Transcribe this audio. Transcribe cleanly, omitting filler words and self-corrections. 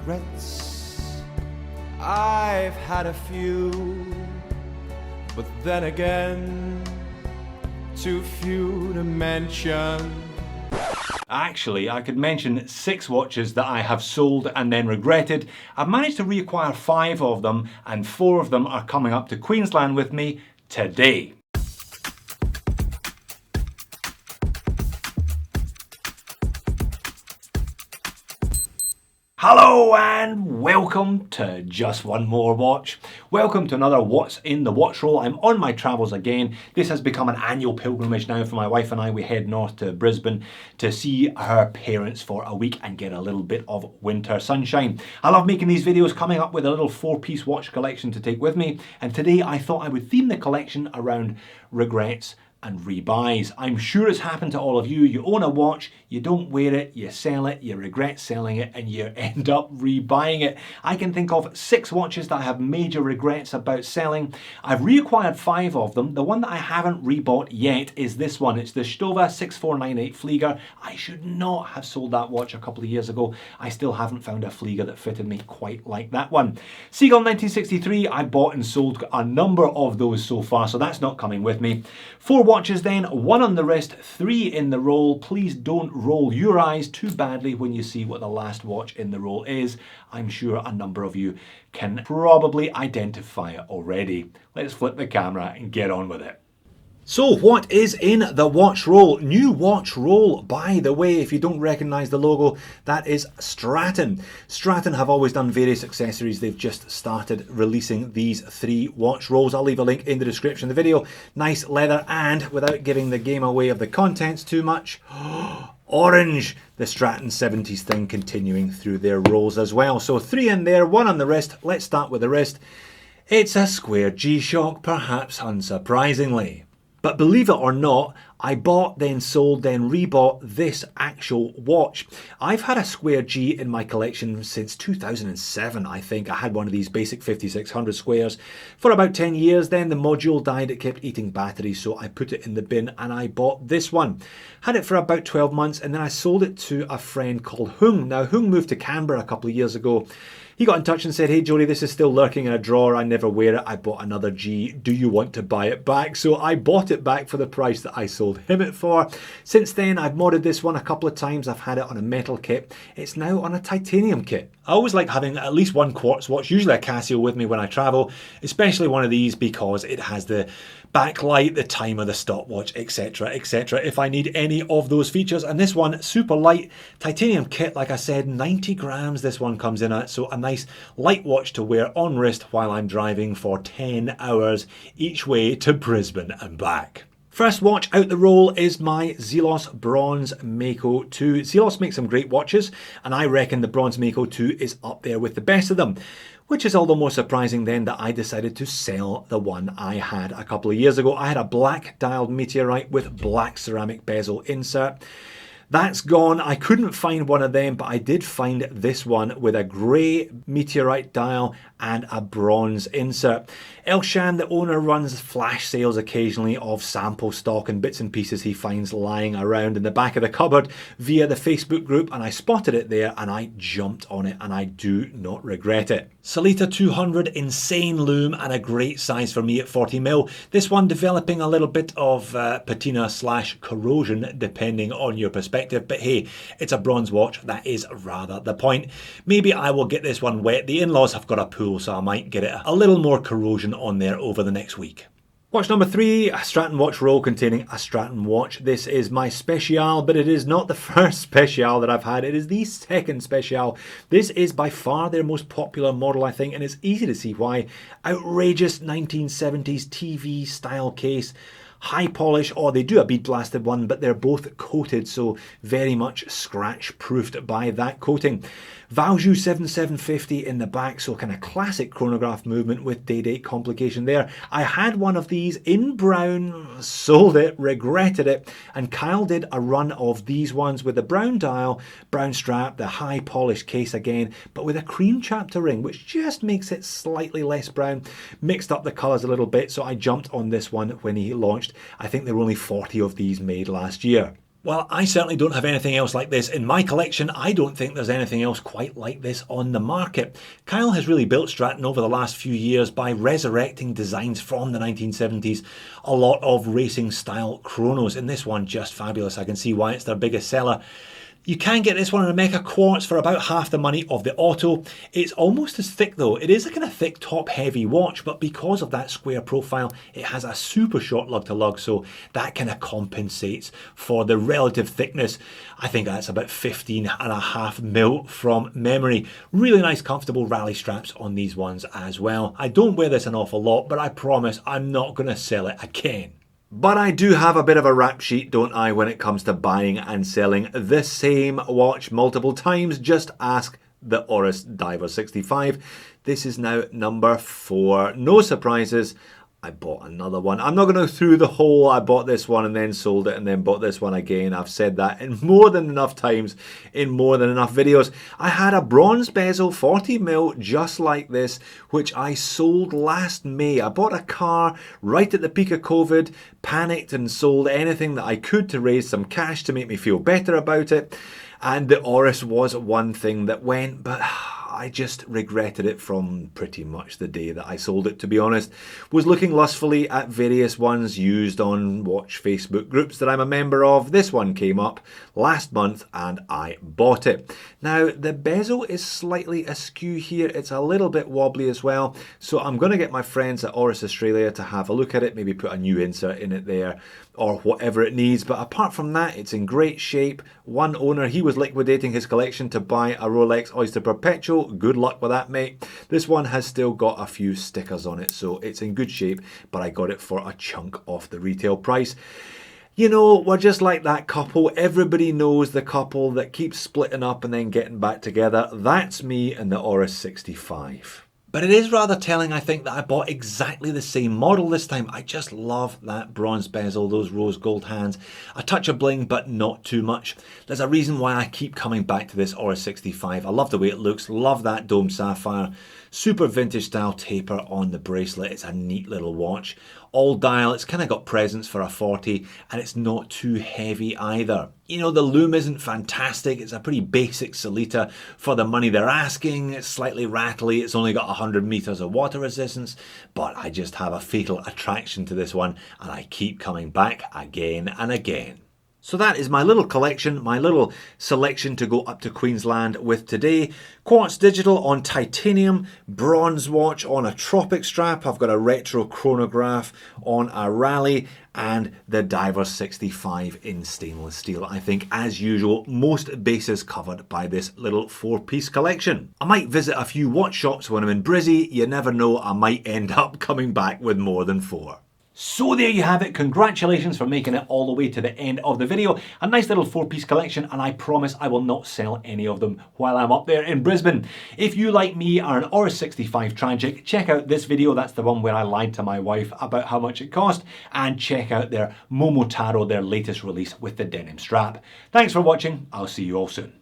regrets. I've had a few, but then again, too few to mention. Actually, I could mention 6 watches that I have sold and then regretted. I've managed to reacquire 5 of them, and 4 of them are coming up to Queensland with me today. Hello and welcome to Just One More Watch. Welcome to another What's in the Watch Roll. I'm on my travels again. This has become an annual pilgrimage now for my wife and I. We head north to Brisbane to see our parents for a week and get a little bit of winter sunshine. I love making these videos, coming up with a little 4-piece watch collection to take with me. And today I thought I would theme the collection around regrets and rebuys. I'm sure it's happened to all of you. You own a watch, you don't wear it, you sell it, you regret selling it, and you end up rebuying it. I can think of 6 watches that I have major regrets about selling. I've reacquired 5 of them. The one that I haven't rebought yet is this one. It's the Stowa 6498 Flieger. I should not have sold that watch a couple of years ago. I still haven't found a Flieger that fitted me quite like that one. Seagull 1963, I bought and sold a number of those so far, so that's not coming with me. 4 watches then, 1 on the wrist, 3 in the roll. Please don't roll your eyes too badly when you see what the last watch in the roll is. I'm sure a number of you can probably identify it already. Let's flip the camera and get on with it. So what is in the watch roll? New watch roll, by the way, if you don't recognise the logo, that is Stratton. Stratton have always done various accessories. They've just started releasing these 3 watch rolls. I'll leave a link in the description of the video. Nice leather, and without giving the game away of the contents too much, orange, the Stratton 70s thing continuing through their rolls as well. So 3 in there, 1 on the wrist. Let's start with the wrist. It's a square G-Shock, perhaps unsurprisingly. But believe it or not, I bought, then sold, then rebought this actual watch. I've had a square G in my collection since 2007, I think. I had one of these basic 5600 squares for about 10 years. Then the module died, it kept eating batteries, so I put it in the bin and I bought this one. Had it for about 12 months and then I sold it to a friend called Hung. Now, Hung moved to Canberra a couple of years ago. He got in touch and said, "Hey Jody, this is still lurking in a drawer. I never wear it. I bought another G. Do you want to buy it back?" So I bought it back for the price that I sold him it for. Since then, I've modded this one a couple of times. I've had it on a metal kit. It's now on a titanium kit. I always like having at least one quartz watch, usually a Casio, with me when I travel, especially one of these because it has the backlight, the timer, the stopwatch, etc, etc, if I need any of those features. And this one, super light titanium kit, like I said, 90 grams this one comes in at, so a nice light watch to wear on wrist while I'm driving for 10 hours each way to Brisbane and back. First watch out the roll is my Zelos Bronze Mako 2. Zelos makes some great watches, and I reckon the Bronze Mako 2 is up there with the best of them. Which is all the more surprising then that I decided to sell the one I had a couple of years ago. I had a black dialed meteorite with black ceramic bezel insert. That's gone. I couldn't find one of them, but I did find this one with a grey meteorite dial and a bronze insert. Elshan, the owner, runs flash sales occasionally of sample stock and bits and pieces he finds lying around in the back of the cupboard via the Facebook group, and I spotted it there and I jumped on it and I do not regret it. Salita 200, insane loom and a great size for me at 40mm. This one developing a little bit of patina / corrosion depending on your perspective, but hey, it's a bronze watch, that is rather the point. Maybe I will get this one wet. The in-laws have got a pool, so I might get it a little more corrosion on there over the next week. Watch number 3, a Stratton watch roll containing a Stratton watch. This is my special, but it is not the first special that I've had. It is the second special. This is by far their most popular model, I think, and it's easy to see why. Outrageous 1970s TV style case. High polish, or they do a bead blasted one, but they're both coated, so very much scratch proofed by that coating. Valjoux 7750 in the back, so kind of classic chronograph movement with day-date complication there. I had one of these in brown, sold it, regretted it, and Kyle did a run of these ones with the brown dial, brown strap, the high polished case again, but with a cream chapter ring, which just makes it slightly less brown. Mixed up the colours a little bit, so I jumped on this one when he launched. I think there were only 40 of these made last year. Well, I certainly don't have anything else like this in my collection. I don't think there's anything else quite like this on the market. Kyle has really built Stratton over the last few years by resurrecting designs from the 1970s. A lot of racing style chronos, and this one just fabulous. I can see why it's their biggest seller. You can get this one in a Mecha Quartz for about half the money of the Auto. It's almost as thick though. It is a kind of thick top heavy watch, but because of that square profile, it has a super short lug to lug, so that kind of compensates for the relative thickness. I think that's about 15.5 mil from memory. Really nice comfortable rally straps on these ones as well. I don't wear this an awful lot, but I promise I'm not going to sell it again. But I do have a bit of a rap sheet, don't I, when it comes to buying and selling the same watch multiple times. Just ask the Rolex Diver 65. This is now number 4. No surprises. I bought another one. I'm not going to go through the whole I bought this one and then sold it and then bought this one again. I've said that in more than enough times in more than enough videos. I had a bronze bezel 40mm just like this, which I sold last May. I bought a car right at the peak of COVID, panicked and sold anything that I could to raise some cash to make me feel better about it. And the Oris was one thing that went, but I just regretted it from pretty much the day that I sold it, to be honest. Was looking lustfully at various ones used on watch Facebook groups that I'm a member of. This one came up last month and I bought it. Now the bezel is slightly askew here. It's a little bit wobbly as well. So I'm going to get my friends at Oris Australia to have a look at it, maybe put a new insert in it there or whatever it needs. But apart from that, it's in great shape. One owner, he was liquidating his collection to buy a Rolex Oyster Perpetual. Good luck with that, mate. This one has still got a few stickers on it, so it's in good shape, but I got it for a chunk off the retail price. You know, we're just like that couple. Everybody knows the couple that keeps splitting up and then getting back together. That's me and the Oris 65. But it is rather telling, I think, that I bought exactly the same model this time. I just love that bronze bezel, those rose gold hands. A touch of bling, but not too much. There's a reason why I keep coming back to this Oris 65. I love the way it looks, love that dome sapphire. Super vintage style taper on the bracelet. It's a neat little watch. All dial, it's kind of got presence for a 40, and it's not too heavy either. You know, the lume isn't fantastic. It's a pretty basic Solita for the money they're asking. It's slightly rattly. It's only got 100 meters of water resistance, but I just have a fatal attraction to this one, and I keep coming back again and again. So that is my little collection, my little selection to go up to Queensland with today. Quartz digital on titanium, bronze watch on a tropic strap. I've got a retro chronograph on a rally, and the Diver 65 in stainless steel. I think, as usual, most bases covered by this little 4-piece collection. I might visit a few watch shops when I'm in Brizzy. You never know, I might end up coming back with more than 4. So there you have it. Congratulations for making it all the way to the end of the video. A nice little 4-piece collection, and I promise I will not sell any of them while I'm up there in Brisbane. If you, like me, are an Oris 65 tragic, check out this video. That's the one where I lied to my wife about how much it cost. And check out their Momotaro, their latest release with the denim strap. Thanks for watching. I'll see you all soon.